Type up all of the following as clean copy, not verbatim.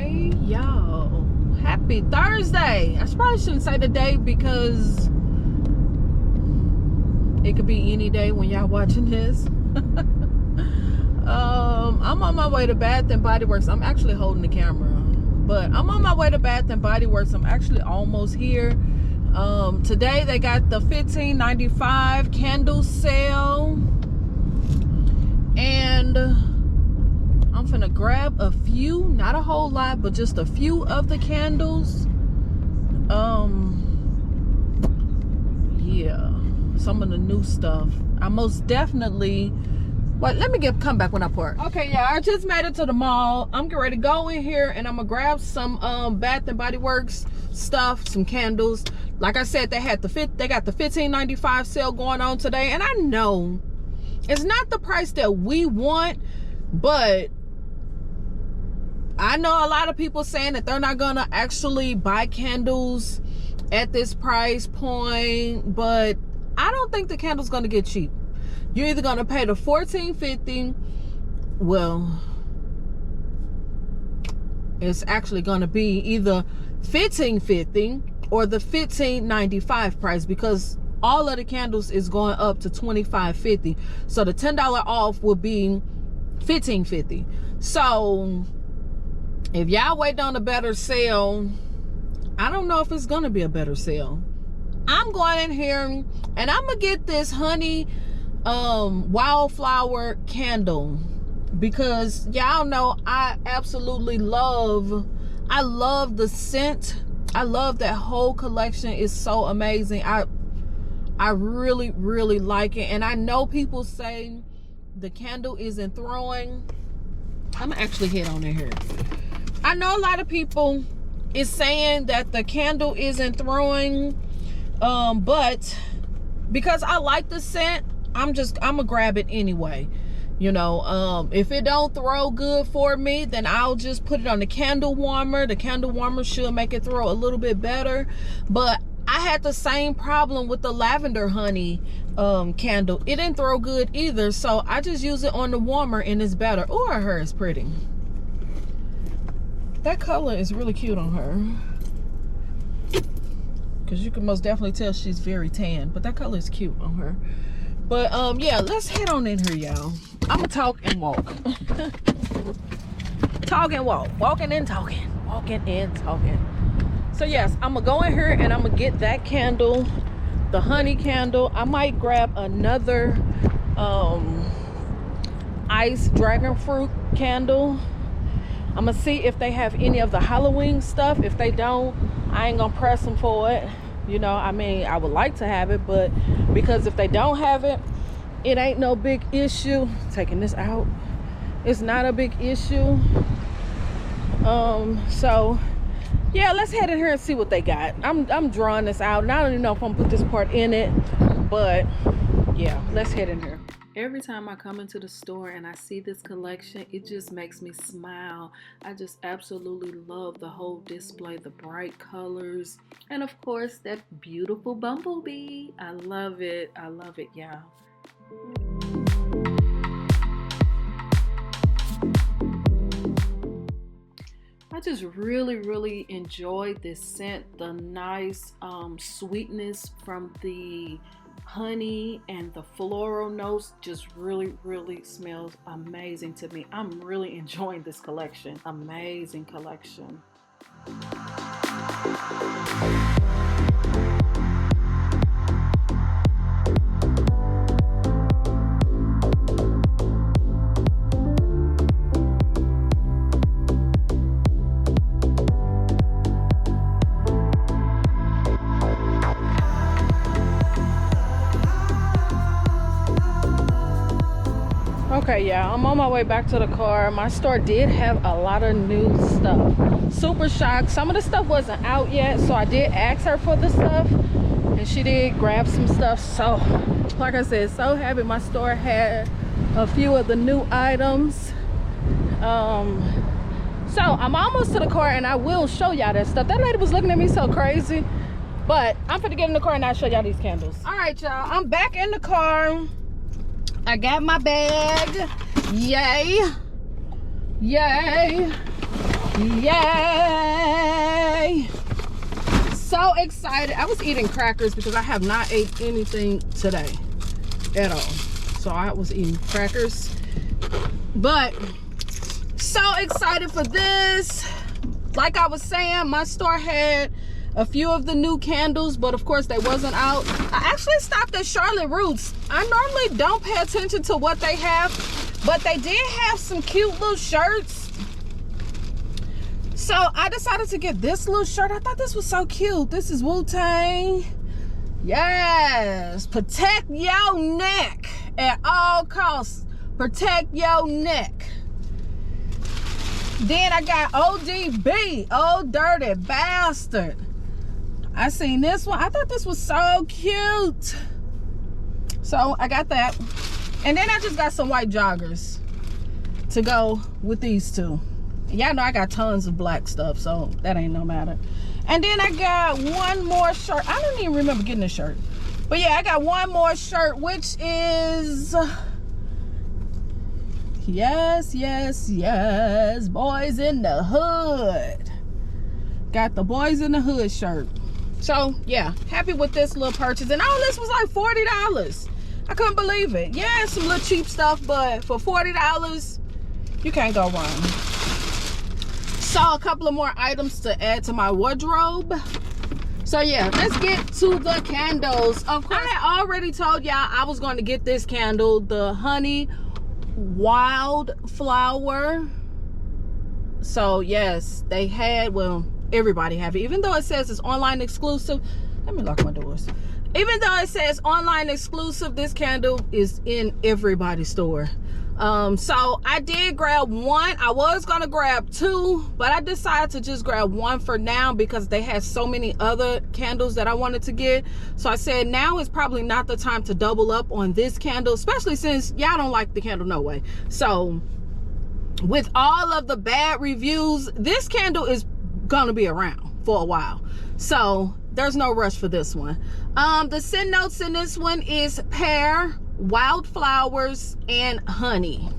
Hey y'all, happy Thursday. I probably shouldn't say the day because it could be any day when y'all watching this. I'm on my way to Bath and Body Works. I'm actually holding the camera, but I'm on my way to Bath and Body Works. I'm actually almost here. Today they got the $15.95 candle sale, and I'm finna grab a few, not a whole lot, but just a few of the candles. Yeah, some of the new stuff. I most definitely, let me come back when I park. Okay, yeah, I just made it to the mall. I'm getting ready to go in here and I'm gonna grab some Bath and Body Works stuff, some candles. Like I said, they got the $15.95 sale going on today, and I know it's not the price that we want, but I know a lot of people saying that they're not gonna actually buy candles at this price point, but I don't think the candle's gonna get cheap. You're either gonna pay the $14.50, well, it's actually gonna be either $15.50 or the $15.95 price, because all of the candles is going up to $25.50. So the $10 off will be $15.50. So if y'all wait on a better sale, I don't know if it's gonna be a better sale. I'm going in here and I'm gonna get this honey wildflower candle, because y'all know I absolutely love the scent. I love that whole collection. Is so amazing. I really like it, and I know people say the candle isn't throwing. I'm gonna actually hit on it here. I know a lot of people is saying that the candle isn't throwing, but because I like the scent, I'm gonna grab it anyway. You know, if it don't throw good for me, then I'll just put it on the candle warmer. The candle warmer should make it throw a little bit better. But I had the same problem with the lavender honey candle. It didn't throw good either, so I just use it on the warmer and it's better. Oh, her hair is pretty. That color is really cute on her, because you can most definitely tell she's very tan, but that color is cute on her. But yeah, let's head on in here, y'all. I'm gonna talk and walk. Talk and walk. Walking and talking. Walking and talking. So yes, I'm gonna go in here and I'm gonna get that candle, the honey candle. I might grab another ice dragon fruit candle. I'm gonna see if they have any of the Halloween stuff. If they don't, I ain't gonna press them for it. You know, I mean, I would like to have it, but because if they don't have it, it ain't no big issue. Taking this out, it's not a big issue. So yeah, let's head in here and see what they got. I'm drawing this out, and I don't even know if I'm gonna put this part in it, but yeah, let's head in here. Every time I come into the store and I see this collection, it just makes me smile. I just absolutely love the whole display, the bright colors, and of course that beautiful bumblebee. I love it, y'all. I just really enjoy this scent, the nice sweetness from the honey and the floral notes just really smells amazing to me. I'm really enjoying this collection. Amazing collection. Okay, yeah, I'm on my way back to the car. My store did have a lot of new stuff. Super shocked. Some of the stuff wasn't out yet, so I did ask her for the stuff, and she did grab some stuff. So, like I said, so happy my store had a few of the new items. So I'm almost to the car, and I will show y'all that stuff. That lady was looking at me so crazy, but I'm finna get in the car and I'll show y'all these candles. All right, y'all, I'm back in the car. I got my bag. Yay. Yay! So excited. I was eating crackers because I have not ate anything today at all. So I was eating crackers. But so excited for this. Like I was saying, my store had a few of the new candles, but of course they wasn't out. I actually stopped at Charlotte Roots. I normally don't pay attention to what they have, but they did have some cute little shirts. So I decided to get this little shirt. I thought this was so cute. This is Wu-Tang. Yes. Protect your neck at all costs. Protect your neck. Then I got ODB. Old Dirty Bastard. I seen this one. I thought this was so cute. So I got that. And then I just got some white joggers to go with these two. Y'all know I got tons of black stuff, so that ain't no matter. And then I got one more shirt. I don't even remember getting a shirt. But yeah, I got one more shirt, which is... Yes, yes, yes. Boys in the Hood. Got the Boys in the Hood shirt. So, yeah. Happy with this little purchase. And all this was like $40. I couldn't believe it. Yeah, some little cheap stuff, but for $40, you can't go wrong. Saw a couple of more items to add to my wardrobe. So yeah, let's get to the candles. Of course, I had already told y'all I was going to get this candle, the honey wildflower. So yes, they had, well, everybody have it, even though it says it's online exclusive. Let me lock my doors. Even though it says online exclusive, this candle is in everybody's store. So I did grab one. I was gonna grab two, but I decided to just grab one for now because they had so many other candles that I wanted to get. So I said now is probably not the time to double up on this candle, especially since y'all don't like the candle no way. So with all of the bad reviews, this candle is gonna be around for a while. So there's no rush for this one. The scent notes in this one is pear, wildflowers, and honey.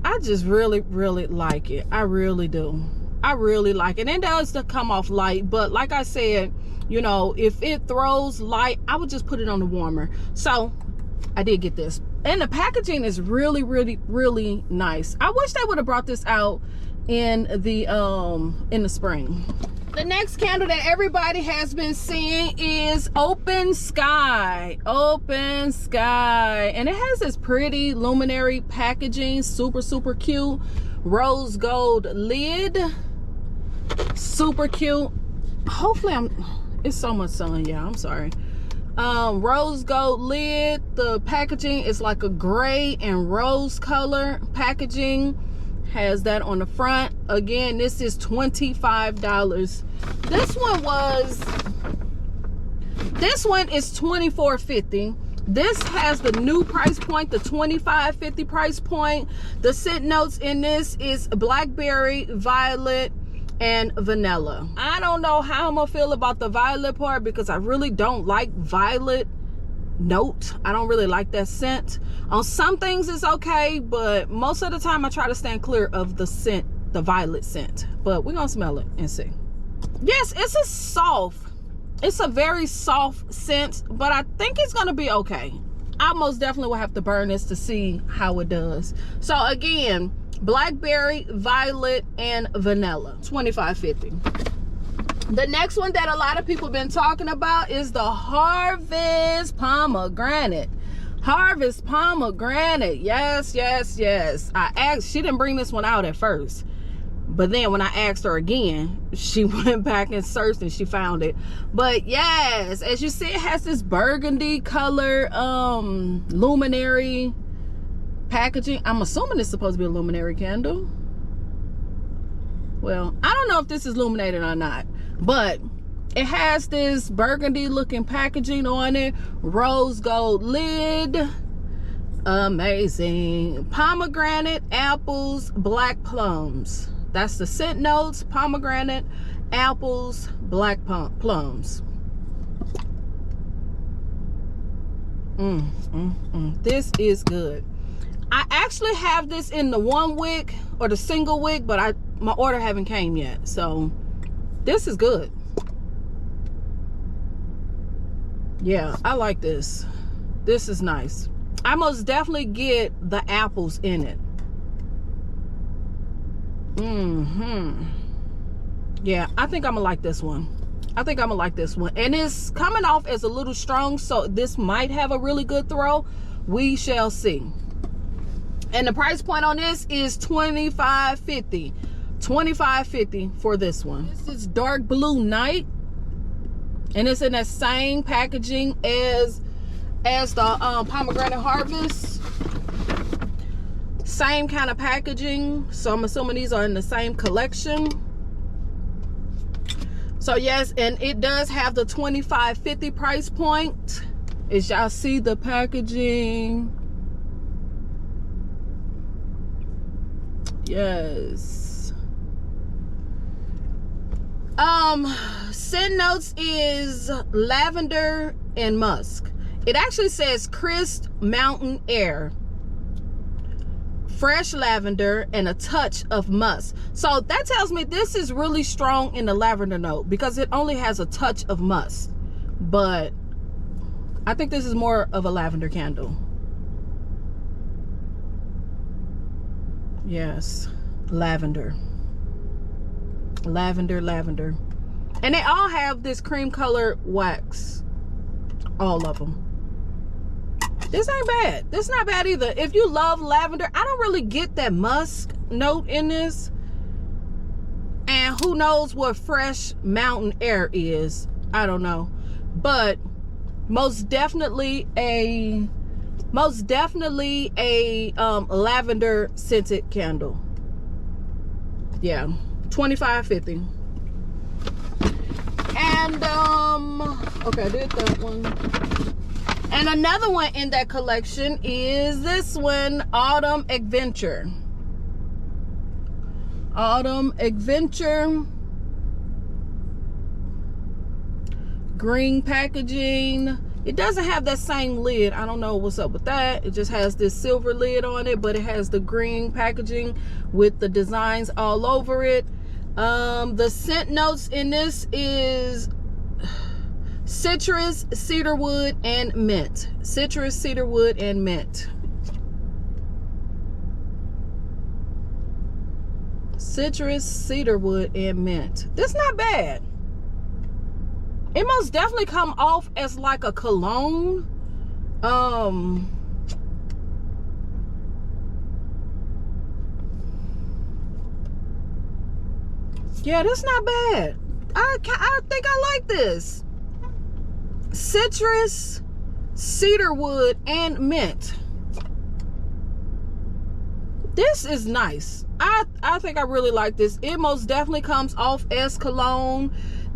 I just really like it. I really do. I really like it. And it does come off light, but like I said, you know, if it throws light, I would just put it on the warmer. So I did get this, and the packaging is really nice. I wish they would have brought this out in the spring. The next candle that everybody has been seeing is Open Sky. Open Sky. And it has this pretty luminary packaging. Super cute. Rose gold lid. Super cute. Hopefully it's so much sun, yeah, I'm sorry. Rose gold lid. The packaging is like a gray and rose color packaging. Has that on the front. Again, this is $25. This one is $24.50. This has the new price point, the $25.50 price point. The scent notes in this is blackberry, violet, and vanilla. I don't know how I'm gonna feel about the violet part because I really don't like violet note. I don't really like that scent. On some things it's okay, but most of the time I try to stand clear of the scent, the violet scent. But we're gonna smell it and see. Yes, it's a very soft scent, but I think it's gonna be okay. I most definitely will have to burn this to see how it does. So again, blackberry, violet, and vanilla, $25.50. The next one that a lot of people been talking about is the Harvest Pomegranate. Harvest Pomegranate. Yes. I asked, she didn't bring this one out at first, but then when I asked her again, she went back and searched and she found it. But yes, as you see, it has this burgundy color luminary packaging. I'm assuming it's supposed to be a luminary candle. Well, I don't know if this is illuminated or not, but it has this burgundy looking packaging on it. Rose gold lid. Amazing. Pomegranate, apples, black plums. That's the scent notes. Pomegranate, apples, black plums. This is good. I actually have this in the one wick or the single wick, but my order haven't came yet. So this is good. Yeah, I like this. This is nice. I most definitely get the apples in it. Yeah, I think I'm gonna like this one. I think I'm gonna like this one. And it's coming off as a little strong, so this might have a really good throw. We shall see. And the price point on this is $25.50. $25.50 for this one. This is dark blue night, and it's in that same packaging as the pomegranate harvest. Same kind of packaging, so I'm assuming these are in the same collection. So yes, and it does have the $25.50 price point. As y'all see the packaging. Yes. Scent notes is lavender and musk. It actually says crisp mountain air, fresh lavender, and a touch of musk. So that tells me this is really strong in the lavender note because it only has a touch of musk. But I think this is more of a lavender candle. Yes, lavender. Lavender. And they all have this cream color wax. All of them. This ain't bad. This not bad either. If you love lavender, I don't really get that musk note in this. And who knows what fresh mountain air is. I don't know. But most definitely a lavender scented candle. Yeah, $25.50. And okay, I did that one. And another one in that collection is this one, Autumn Adventure. Autumn Adventure. Green packaging. It doesn't have that same lid. I don't know what's up with that. It just has this silver lid on it, but it has the green packaging with the designs all over it. The scent notes in this is citrus, cedarwood, and mint. Citrus, cedarwood, and mint. Citrus, cedarwood, and mint. This not bad. It most definitely come off as like a cologne. Yeah, that's not bad. I think I like this. Citrus, cedarwood, and mint. This is nice. I think I really like this. It most definitely comes off as cologne.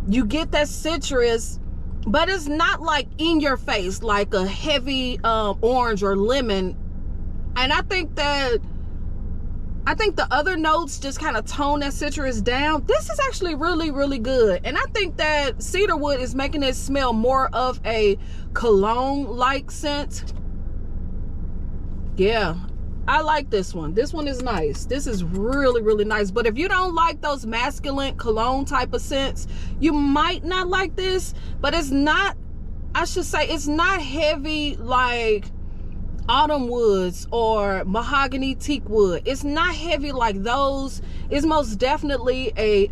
You get that citrus, but it's not like in your face like a heavy orange or lemon. And I think the other notes just kind of tone that citrus down. This is actually really, really good. And I think that cedarwood is making it smell more of a cologne-like scent. Yeah, I like this one. This one is nice. This is really, really nice. But if you don't like those masculine cologne type of scents, you might not like this. But it's not, I should say, it's not heavy like autumn woods or mahogany teak wood. It's not heavy like those. It's most definitely a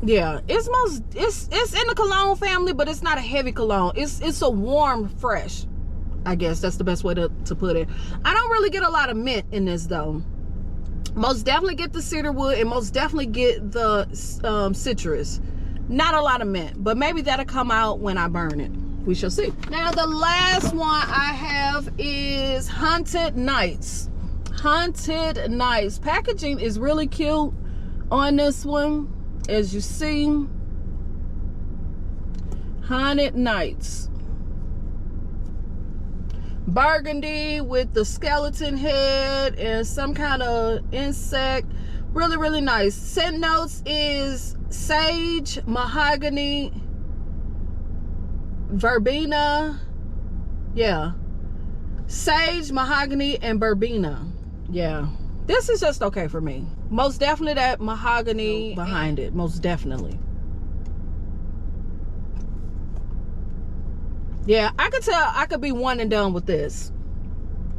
yeah, it's in the cologne family, but it's not a heavy cologne. It's a warm fresh, I guess that's the best way to put it. I don't really get a lot of mint in this though. Most definitely get the cedarwood and most definitely get the citrus. Not a lot of mint, but maybe that'll come out when I burn it. We shall see. Now the last one I have is Haunted Nights. Haunted Nights. Packaging is really cute on this one. As you see, Haunted Nights. Burgundy with the skeleton head and some kind of insect. Really, really nice. Scent notes is sage, mahogany, verbena. Yeah. Sage, mahogany, and verbena. Yeah. This is just okay for me. Most definitely that mahogany behind it. Most definitely. Yeah, I could tell I could be one and done with this.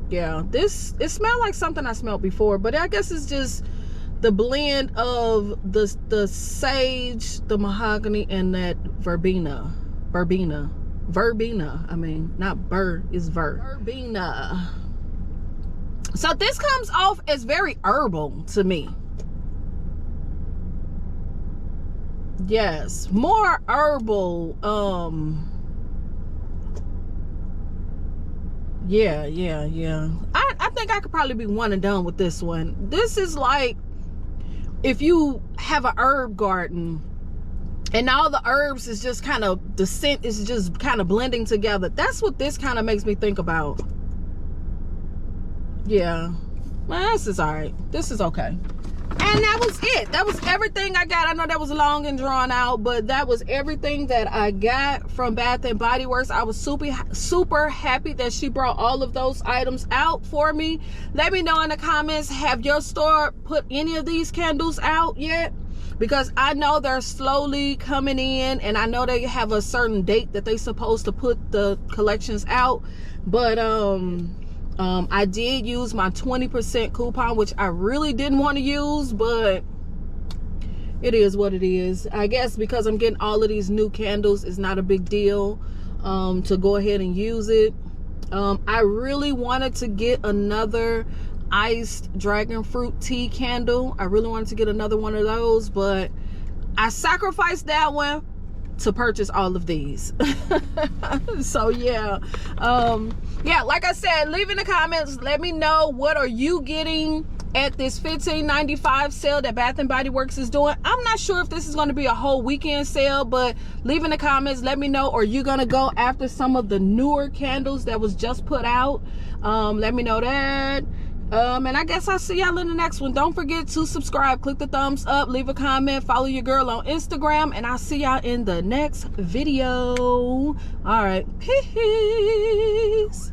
Yeah, this, it smelled like something I smelled before, but I guess it's just the blend of the sage, the mahogany, and that verbena. I mean, not burr, is verbena. So this comes off as very herbal to me. Yes, more herbal. Yeah. I think I could probably be one and done with this one. This is like if you have an herb garden and all the herbs is just kind of, the scent is just kind of blending together. That's what this kind of makes me think about. Yeah, well, this is all right. This is okay. And that was it. That was everything I got. I know that was long and drawn out, but that was everything that I got from Bath and Body Works. I was super happy that she brought all of those items out for me. Let me know in the comments, have your store put any of these candles out yet? Because I know they're slowly coming in, and I know they have a certain date that they're supposed to put the collections out. But I did use my 20% coupon, which I really didn't want to use, but it is what it is. I guess because I'm getting all of these new candles, it's not a big deal to go ahead and use it. I really wanted to get another iced dragon fruit tea candle. I really wanted to get another one of those, but I sacrificed that one to purchase all of these. So yeah, yeah, like I said, leave in the comments, let me know, what are you getting at this $15.95 sale that Bath and Body Works is doing. I'm not sure if this is going to be a whole weekend sale, but leave in the comments, let me know. Are you gonna go after some of the newer candles that was just put out? Let me know that. And I guess I'll see y'all in the next one. Don't forget to subscribe, click the thumbs up, leave a comment, follow your girl on Instagram, and I'll see y'all in the next video. All right, peace.